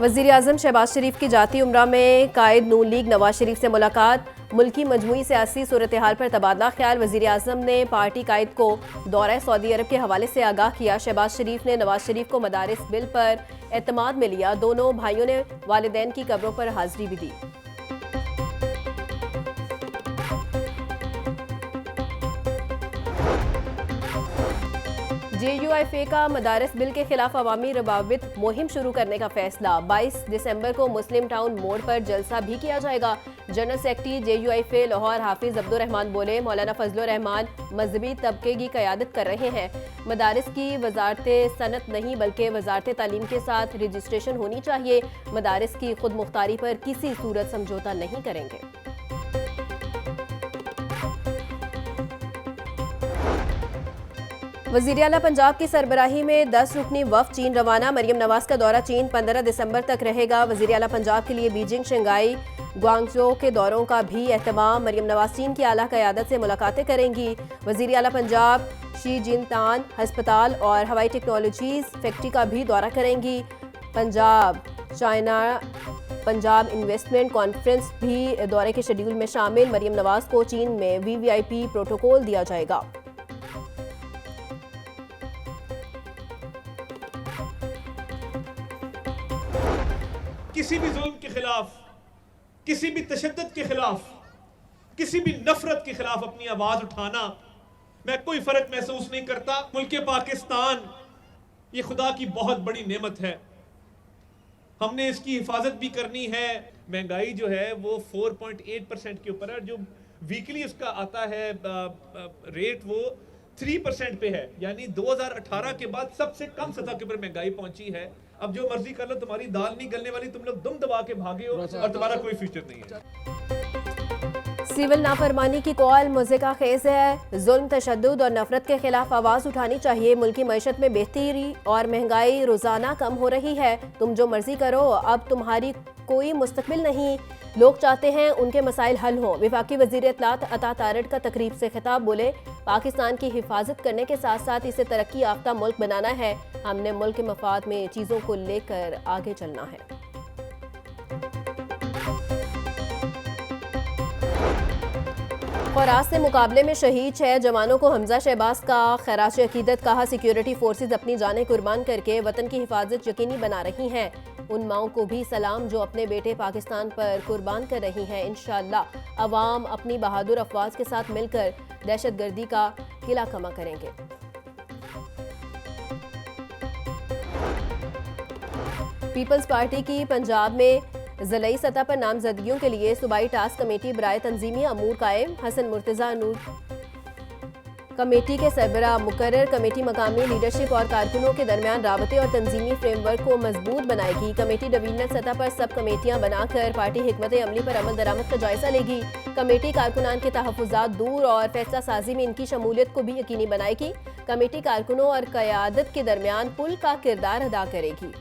वज़ीर आज़म शहबाज शरीफ की जाती उम्रा में कायद नून लीग नवाज शरीफ से मुलाकात। मुल्की मजमूई सियासी सूरत हाल पर तबादला ख्याल। वज़ीर आज़म ने पार्टी कायद को दौरा सऊदी अरब के हवाले से आगाह किया। शहबाज शरीफ ने नवाज शरीफ को मदारिस बिल पर एतमाद में लिया। दोनों भाइयों ने वालिदैन की कब्रों पर हाजिरी भी दी। JUIFA का मदारस बिल के खिलाफ अवामी रवाबित मुहिम शुरू करने का फैसला। 22 दिसंबर को मुस्लिम टाउन मोड़ पर जलसा भी किया जाएगा। जनरल सेक्रेटरी JUIFA लाहौर हाफिज अब्दुल रहमान बोले, मौलाना फजलुर रहमान मजहबी तबके की क़यादत कर रहे हैं। मदारिस की वजारत सनत नहीं बल्कि वजारत तालीम के साथ रजिस्ट्रेशन होनी चाहिए। मदारिस की खुद मुख्तारी पर किसी सूरत समझौता नहीं करेंगे। वज़ीर आला पंजाब की सरबराही में 10 रुकनी वफ़द चीन रवाना। मरियम नवाज का दौरा चीन 15 दिसंबर तक रहेगा। वज़ीर आला पंजाब के लिए बीजिंग, शंघाई, ग्वांगझो के दौरों का भी एहतमाम। मरियम नवाज चीन की आला क़यादत से मुलाकातें करेंगी। वज़ीर आला पंजाब शी जिनतान अस्पताल और हवाई टेक्नोलॉजीज़ फैक्ट्री का भी दौरा करेंगी। Punjab China Punjab investment conference भी दौरे के शेड्यूल में शामिल। मरियम नवाज को चीन में VVIP प्रोटोकॉल दिया जाएगा। किसी भी जुल्म के खिलाफ, किसी भी तशद्दुद के खिलाफ, किसी भी नफरत के खिलाफ अपनी आवाज उठाना मैं कोई फर्क महसूस नहीं करता। मुल्क पाकिस्तान ये खुदा की बहुत बड़ी नेमत है, हमने इसकी हिफाजत भी करनी है। महंगाई जो है वो 4.8% के ऊपर है, जो वीकली उसका आता है रेट वो 3% पे है, यानी 2018 के बाद सबसे कम सतह के ऊपर महंगाई पहुंची है। अब जो मर्जी कर लो, तुम्हारी दाल नहीं गलने वाली, तुम लोग दुम दबा के भागे हो और तुम्हारा कोई फ्यूचर नहीं है। सिविल नाफरमानी की कॉल मुज़िका खेज है। जुल्म, तशद्दुद और नफरत के खिलाफ आवाज़ उठानी चाहिए। मुल्की मईशत में बेहतरी और महंगाई रोज़ाना कम हो रही है। तुम जो मर्जी करो, अब तुम्हारी कोई मुस्तकबिल नहीं। लोग चाहते हैं उनके मसाइल हल हों। वफाकी वज़ीर इत्तलात अता तारड़ का तकरीब से खिताब, बोले पाकिस्तान की हिफाजत करने के साथ साथ इसे तरक्की याफ्ता मुल्क बनाना है। हमने मुल्क के मफाद में चीज़ों को लेकर आगे चलना है। ख़ुरास से मुकाबले में शहीद 6 जवानों को हमजा शहबाज का खैराज अकीदत। कहा सिक्योरिटी फोर्सेज अपनी जानें कुर्बान करके वतन की हिफाजत यकीनी बना रही हैं। उन माओं को भी सलाम जो अपने बेटे पाकिस्तान पर कुर्बान कर रही हैं। इंशाअल्लाह अवाम अपनी बहादुर अफवाज के साथ मिलकर दहशतगर्दी का किला कमा करेंगे। पीपल्स पार्टी की पंजाब में ज़िलाई सतह पर नामजदगियों के लिए सूबाई टास्क कमेटी बराए तंजीमी अमूर कायम। हसन मुर्तज़ा नूर कमेटी के सरबराह मुकर्रर। कमेटी मकामी लीडरशिप और कारकुनों के दरमियान राबते और तंजीमी फ्रेमवर्क को मजबूत बनाएगी। कमेटी डिवीजनल सतह पर सब कमेटियां बनाकर पार्टी हिकमत अमली पर अमल दरामद का जायजा लेगी। कमेटी कारकुनान के तहफ़्फ़ुज़ात दूर और फैसला साजी में इनकी शमूलियत को भी यकीनी बनाएगी। कमेटी कारकुनों और क़यादत के दरमियान पुल का किरदार अदा करेगी।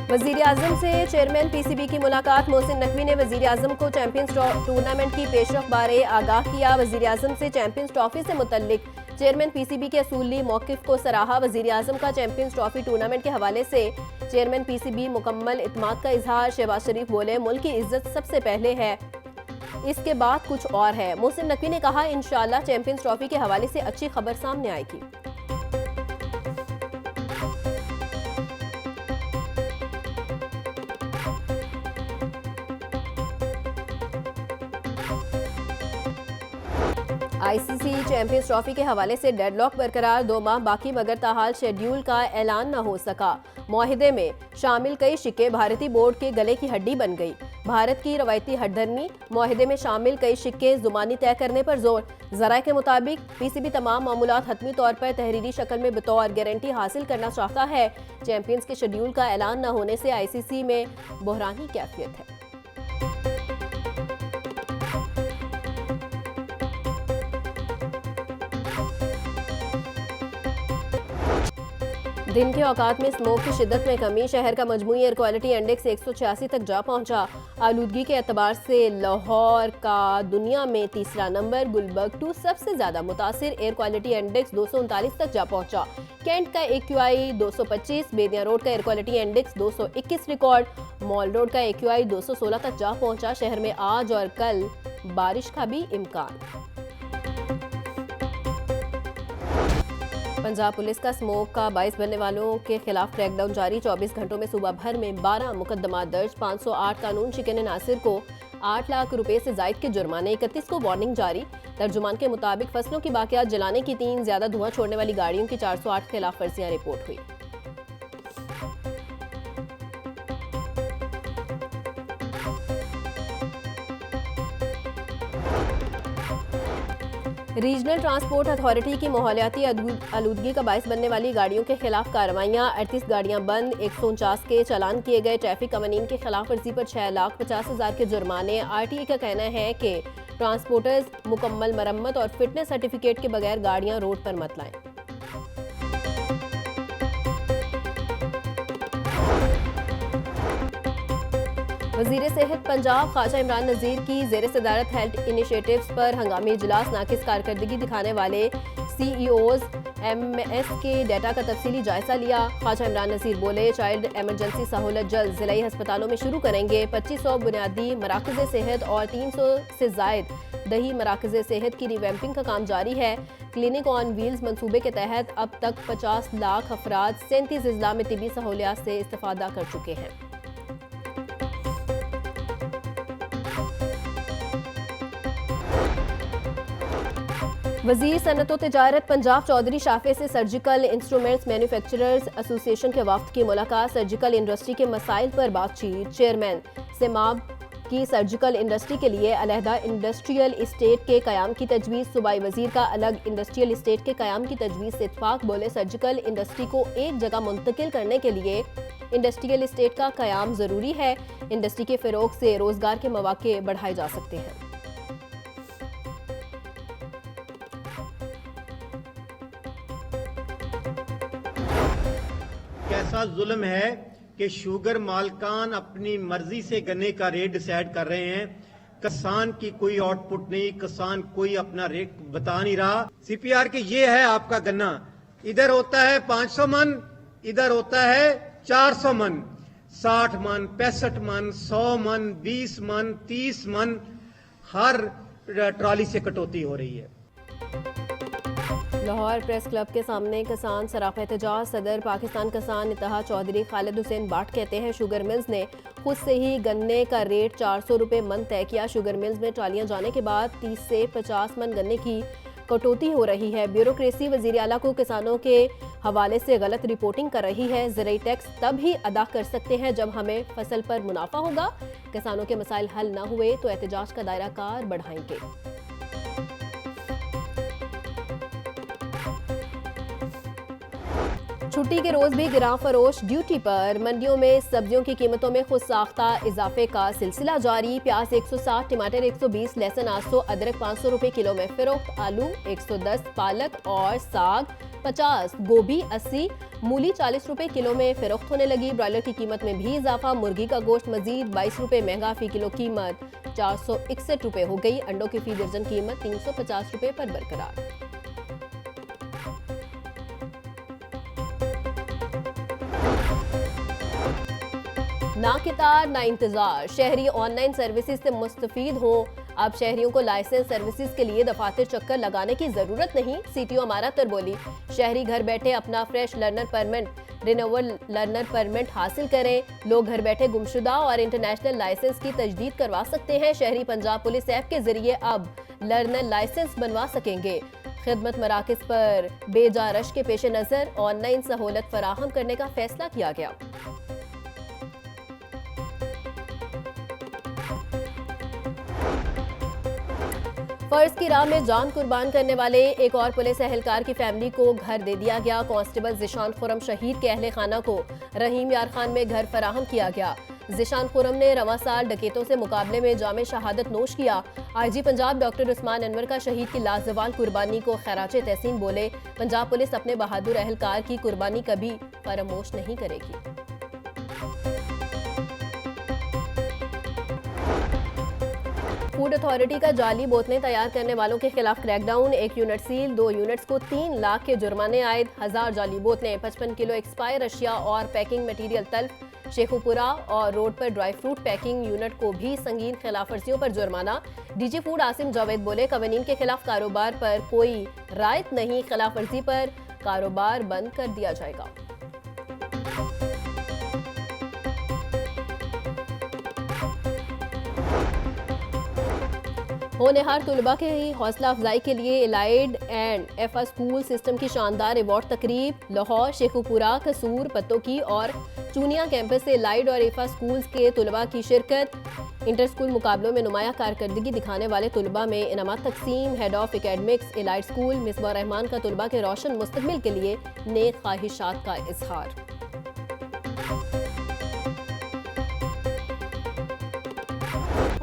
वज़ीर आज़म से चेयरमैन PCB की मुलाकात। मोहसिन नकवी ने वज़ीर आज़म को चैंपियंस टूर्नामेंट की पेशरफ बारे आगाह किया। वज़ीर आज़म से चैंपियंस ट्रॉफी से मुतल्लिक चेयरमैन PCB के असूली मौक़िफ़ को सराहा। वज़ीर आज़म का चैंपियंस ट्रॉफी टूर्नामेंट के हवाले से चेयरमैन PCB मुकम्मल इत्मीनान का इजहार। शहबाज शरीफ बोले, मुल्क की इज्जत सबसे पहले है, इसके बाद कुछ और है। मोहसिन नकवी ने कहा, इंशाअल्लाह चैंपियंस ट्रॉफी के हवाले से अच्छी खबर सामने आएगी। ICC चैंपियंस ट्रॉफी के हवाले से डेडलॉक बरकरार। 2 माह बाकी मगर ताहाल शेड्यूल का ऐलान न हो सका। मुआहिदे में शामिल कई शिक्के भारतीय बोर्ड के गले की हड्डी बन गई। भारत की रवायती हठधर्मी। मुआहिदे में शामिल कई शिक्के जुबानी तय करने पर जोर। ज़राए के मुताबिक PCB तमाम मामूलात हतमी तौर पर तहरीरी शक्ल में बतौर गारंटी हासिल करना चाहता है। चैंपियंस के शेड्यूल का ऐलान न होने से ICC में बहरानी कैफियत है। दिन के औकात में स्मोक की शिद्दत में कमी, शहर का मजमूई एयर क्वालिटी इंडेक्स 186 तक जा पहुंचा। आलूदगी के एतबार से लाहौर का दुनिया में तीसरा नंबर, गुलबर्ग 2 सबसे ज्यादा मुतासिर, एयर क्वालिटी इंडेक्स 239 तक जा पहुंचा। कैंट का AQI 225, बेदिया रोड का air quality index 221 record, mall road का AQI 216 तक जा पहुंचा। शहर में आज और कल बारिश का भी इम्कान। पंजाब पुलिस का स्मोक का बाइस बनने वालों के खिलाफ क्रैकडाउन जारी, 24 घंटों में सूबा भर में 12 मुकदमा दर्ज, 508 कानून शिकन नासिर को 8 लाख रुपए से जायद के जुर्माने, 31 को वार्निंग जारी। तर्जुमान के मुताबिक फसलों की बाकियात जलाने की 3 ज्यादा धुआं छोड़ने वाली गाड़ियों की 408 खिलाफ वर्जियां रिपोर्ट हुई। रीजनल ट्रांसपोर्ट अथॉरिटी की माहौलियाती आलूदगी का बायस बनने वाली गाड़ियों के खिलाफ कार्रवाइयां, 38 गाड़ियां बंद, 149 के चालान किए गए। ट्रैफिक कवानीन की खिलाफ वर्जी पर 6,50,000 के जुर्माने। RTA का कहना है कि ट्रांसपोर्टर्स मुकम्मल मरम्मत और फिटनेस सर्टिफिकेट के बगैर गाड़ियां रोड पर मत लाएं। वजीर सेहत पंजाब ख्वाजा इमरान नज़ीर की ज़ेर सदारत हेल्थ इनिशिएटिव्स पर हंगामी इजलास, नाकिस कारकर्दगी दिखाने वाले CEOs MS के डाटा का तफसीली जायजा लिया। ख्वाजा इमरान नज़ीर बोले, चाइल्ड एमरजेंसी सहूलत जल्द ज़िलाई हस्पतालों में शुरू करेंगे। 2500 बुनियादी मराकज़ सेहत और 300 से जायद दही मराकज़ सेहत की रिवैम्पिंग का काम जारी है। क्लिनिक ऑन व्हील्स मंसूबे के तहत अब तक 50 लाख अफराद 37 अजला में तिबी सहूलियात से इस्तिफादा कर चुके हैं। वजीर सनत व तिजारत पंजाब चौधरी शाफे से सर्जिकल इंस्ट्रूमेंट्स मैन्युफैक्चरर्स एसोसिएशन के वफ्द की मुलाकात, सर्जिकल इंडस्ट्री के मसाइल पर बातचीत। चेयरमैन सेमाब की सर्जिकल इंडस्ट्री के लिए अलहदा इंडस्ट्रियल इस्टेट के कयाम की तजवीज़, सूबाई वजीर का अलग इंडस्ट्रियल इस्टेट के कयाम की तजवीज़ से इत्तफाक। बोले, सर्जिकल इंडस्ट्री को एक जगह मुंतकिल करने के लिए इंडस्ट्रियल इस्टेट का कयाम ज़रूरी है। इंडस्ट्री के फ़रोग से रोज़गार के मौके बढ़ाए जा सकते हैं। कैसा जुल्म है कि शुगर मालकान अपनी मर्जी से गन्ने का रेट डिसाइड कर रहे हैं। किसान की कोई आउटपुट नहीं, किसान कोई अपना रेट बता नहीं रहा। CPR के ये है आपका गन्ना, इधर होता है 500 मन, इधर होता है 400 मन, 60 मन, 65 मन, 100 मन, 20 मन, 30 मन, हर ट्रॉली से कटौती हो रही है। लाहौर प्रेस क्लब के सामने किसान सराफ़ एहतजाज, सदर पाकिस्तान किसान इत्तेहाद चौधरी खालिद हुसैन बाट कहते हैं, शुगर मिल्स ने खुद से ही गन्ने का रेट 400 रुपये मन तय किया। शुगर मिल्स में ट्रालियां जाने के बाद 30 से 50 मन गन्ने की कटौती हो रही है। ब्यूरोक्रेसी वज़ीर आला को किसानों के हवाले से गलत रिपोर्टिंग कर रही है। ज़राई टैक्स तब ही अदा कर सकते हैं जब हमें फसल पर मुनाफा होगा। किसानों के मसाइल हल न हुए तो एहतजाज का दायरा कार बढ़ाएंगे। छुट्टी के रोज भी गिरां फरोश ड्यूटी पर। मंडियों में सब्जियों की कीमतों में खुद साख्ता इजाफे का सिलसिला जारी। प्याज 160, टमाटर 120, लहसुन 800, अदरक 500 रुपए किलो में फरोख्त, आलू 110, पालक और साग 50, गोभी 80, मूली 40 रुपए किलो में फरोख्त होने लगी। ब्रॉयलर की कीमत में भी इजाफा, मुर्गी का गोश्त मजीद 22 रुपए महंगा, फी किलो कीमत 461 रुपए हो गई। अंडों की फी दर्जन कीमत 350 रुपए पर बरकरार। ना कितार ना इंतजार, शहरी ऑनलाइन सर्विसेज से मुस्तफीद हों। अब शहरियों को लाइसेंस सर्विसेज के लिए दफातर चक्कर लगाने की जरूरत नहीं। CTO अमारातर बोली, शहरी घर बैठे अपना fresh learner permit, renewal learner permit हासिल करें। लोग घर बैठे गुमशुदा और इंटरनेशनल लाइसेंस की तजदीद करवा सकते हैं। शहरी पंजाब पुलिस ऐप के जरिए अब लर्नर लाइसेंस बनवा सकेंगे। खिदमत मराकज पर बेजा रश के पेश नज़र ऑनलाइन सहूलत फराहम करने का फैसला किया गया। फर्ज की राह में जान कुर्बान करने वाले एक और पुलिस एहलकार की फैमिली को घर दे दिया गया। कांस्टेबल जिशान खुरम शहीद के अहले खाना को रहीम यार खान में घर फराहम किया गया। जिशान खुरम ने रवा साल डकैतों से मुकाबले में जामे शहादत नोश किया। आईजी पंजाब डॉक्टर उस्मान अनवर का शहीद की लाजवाल कुर्बानी को खैराज तहसीन बोले, पंजाब पुलिस अपने बहादुर अहलकार की कुर्बानी कभी फरामोश नहीं करेगी। फूड अथॉरिटी का जाली बोतलें तैयार करने वालों के खिलाफ क्रैकडाउन, 1 यूनिट सील, 2 यूनिट्स को 3 लाख के जुर्माने आयद, 1000 जाली बोतलें, 55 किलो एक्सपायर अशिया और पैकिंग मटीरियल तल्फ। शेखुपुरा और रोड पर ड्राई फ्रूट पैकिंग यूनिट को भी संगीन खिलाफवर्जियों पर जुर्माना। डीजी फूड आसिम जावेद बोले, कवानीन के खिलाफ कारोबार पर कोई रायत नहीं, खिलाफवर्जी पर कारोबार बंद कर दिया जाएगा। होनहार तुलबा के हौसला अफजाई के लिए एलाइड एंड एफा स्कूल सिस्टम की शानदार अवार्ड तकरीब। लाहौर, शेखुपुरा, कसूर, पत्तोकी और चूनिया कैंपस से एलाइड और एफा स्कूल्स के तुलबा की शिरकत। इंटर स्कूल मुकाबलों में नुमाया कारकर्दगी दिखाने वाले तुलबा में इनामात तकसीम। Head of academics allied school Misbah Rahman का तुलबा के रोशन मुस्तकबिल के लिए नेक ख्वाहिशात का इजहार।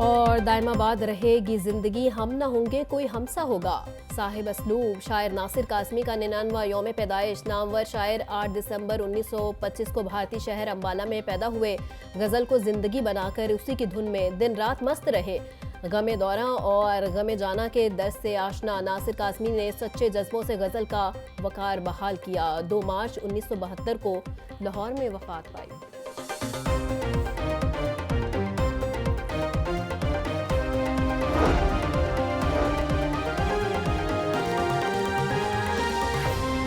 और दायमाबाद रहेगी जिंदगी, हम ना होंगे कोई हमसा होगा। साहिब असलूब शायर नासिर कासमी का 99वां यौम पैदाइश। नामवर शायर 8 दिसंबर 1925 को भारतीय शहर अम्बाला में पैदा हुए। गज़ल को जिंदगी बनाकर उसी की धुन में दिन रात मस्त रहे। गमे दौरा और गमे जाना के दर्द से आशना नासिर कासमी ने सच्चे जज्बों से गज़ल का वकार बहाल किया। 2 मार्च 1972 को लाहौर में वफात पाई।